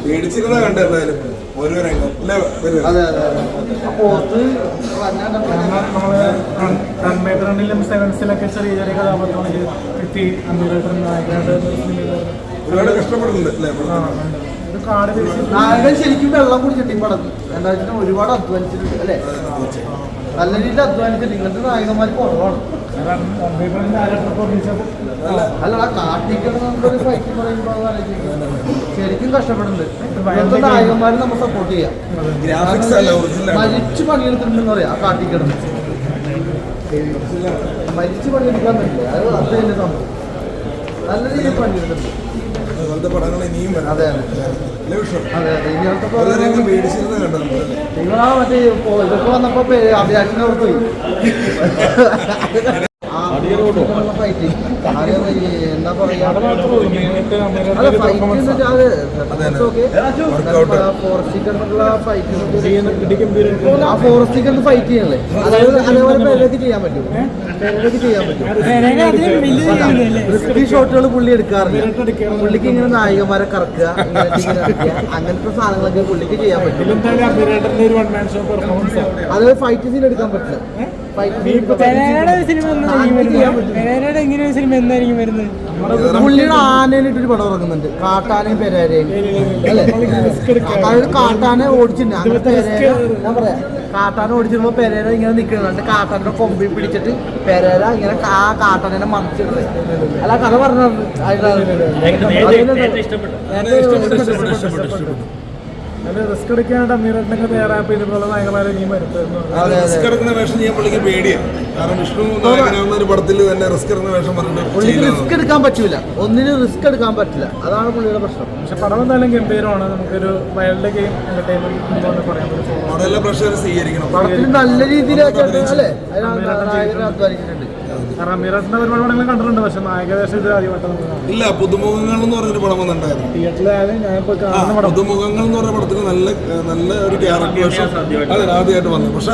പേടിച്ചിരുന്ന കണ്ടെന്തായാലും ഓരോ രംഗം റണ്ണിലും സെവൻസിലൊക്കെ ചെറിയ ചെറിയ കഥാപാത്രങ്ങൾ എത്തി ഒരുപാട് കഷ്ടപ്പെടുന്നുണ്ട് അല്ലേ? നായകൻ ശരിക്കും വെള്ളം കുടിച്ചിട്ട് ഈ പടത്തിൽ എന്താ ഒരുപാട് അധ്വാനിച്ചിട്ടുണ്ട് അല്ലേ? നല്ല രീതിയിൽ അധ്വാനിച്ചിട്ട് ഇങ്ങനത്തെ നായകന്മാർക്ക് കുറവാണ്. അല്ല ആ കാട്ടിക്കൊരു ഫൈറ്റ് പറയുമ്പോൾ ശരിക്കും കഷ്ടപ്പെടുന്നുണ്ട്. ഇങ്ങനത്തെ നായകന്മാരെ നമ്മൾ സപ്പോർട്ട് ചെയ്യാം. മരിച്ചു പണിയെടുത്തിട്ടുണ്ടെന്ന് പറയാം. ആ കാട്ടിക്കിടന്ന് മരിച്ചു പണിയെടുക്കാൻ പറ്റില്ല. അത് അത് തന്നെ സംഭവം. നല്ല രീതിയിൽ പണിയെടുത്തിട്ടുണ്ട്. പടങ്ങൾ ഇനിയും അതെ അതെ അതെ ഇങ്ങനത്തെ പേടിച്ചിരുന്ന കണ്ടോ നിങ്ങളാ മറ്റേ ഇതൊക്കെ വന്നപ്പോ അഭിലാഷിനെ ഓർത്ത് പോയി. ഫൈറ്റിംഗ് എന്താ പറയാ ഫോറസ്റ്റിക്കറിനുള്ള ഫൈറ്റ് ആ ഫോറസ്റ്റിക്കറിന് ഫൈറ്റ് ചെയ്യണല്ലേ? അതേപോലെ പേരൊക്കെ ചെയ്യാൻ പറ്റും. റിസ്കി ഷോട്ടുകൾ പുള്ളി എടുക്കാറില്ല. പുള്ളിക്ക് ഇങ്ങനെ നായികമാരെ കറക്കുക അങ്ങനത്തെ സാധനങ്ങളൊക്കെ പുള്ളിക്ക് ചെയ്യാൻ പറ്റും. അത് ഫൈറ്റ് സീൻ എടുക്കാൻ പറ്റില്ല. പുള്ളിയുടെ ആനയിട്ടൊരു പടം ഇറങ്ങുന്നുണ്ട്. കാട്ടാനയും പെരേരയും അല്ലേ? അതായത് കാട്ടാനെ ഓടിച്ചിട്ടുണ്ട്. അങ്ങനെ പെരേര ഞാൻ പറയാം, കാട്ടാനെ ഓടിച്ചിരുമ്പോ പെരേര ഇങ്ങനെ നിൽക്കുന്നുണ്ട്. കാട്ടാന്റെ കൊമ്പിൽ പിടിച്ചിട്ട് പെരേര ഇങ്ങനെ ആ കാട്ടാനെ മറിച്ചിട്ട് അല്ല കഥ പറഞ്ഞു. റിസ്ക് എടുക്കാനായിട്ട് അമീറേട്ടനൊക്കെ തയ്യാറായപ്പോ ഇതുപോലെ നായകന്മാരെ ഇനിയും റിസ്ക് എടുക്കുന്ന വേഷം ചെയ്യാൻ പുള്ളിക്ക് പേടിയാണ്. കാരണം വിഷ്ണു നായകനാവുന്ന ഒരു പടത്തിൽ തന്നെ റിസ്ക് എടുക്കുന്ന വേഷം പറഞ്ഞിട്ട് പുള്ളിക്ക് റിസ്ക് എടുക്കാൻ പറ്റില്ല. ഒന്നിനും റിസ്ക് എടുക്കാൻ പറ്റില്ല. അതാണ് പുള്ളിയുടെ പ്രശ്നം. പക്ഷെ പടം എന്തായാലും ഗംഭീരമാണ്. നമുക്കൊരു വൈൽഡ് ഗെയിം എന്റർടൈൻമെന്റ് പറയാൻ പറ്റും. പടമെല്ലാം പ്രേക്ഷകർ സ്വീകരിക്കണം. പടത്തിൽ നല്ല രീതിയിൽ അല്ലേ നായകനെ അധ്വാനിച്ചിട്ടുണ്ട്. കാരണം അമീറേട്ടന്റെ ഒരുപാട് പടങ്ങൾ കണ്ടിട്ടുണ്ട്. പക്ഷെ നായകവേഷം ഇത് ആദ്യമായിട്ടാണ്. ഇല്ല, പുതുമുഖങ്ങൾ എന്ന് പറഞ്ഞൊരു പടം വന്നിട്ടുണ്ടായിരുന്നു തിയേറ്ററിലായാലും ഞാനിപ്പോ കാണുന്ന പടം പുതുമുഖങ്ങൾ എന്ന് പറഞ്ഞ പടത്തിൽ നല്ല നല്ല ഒരു ക്യാരക്ടർ വേഷം അതെ ആദ്യമായിട്ട് വന്നു. പക്ഷെ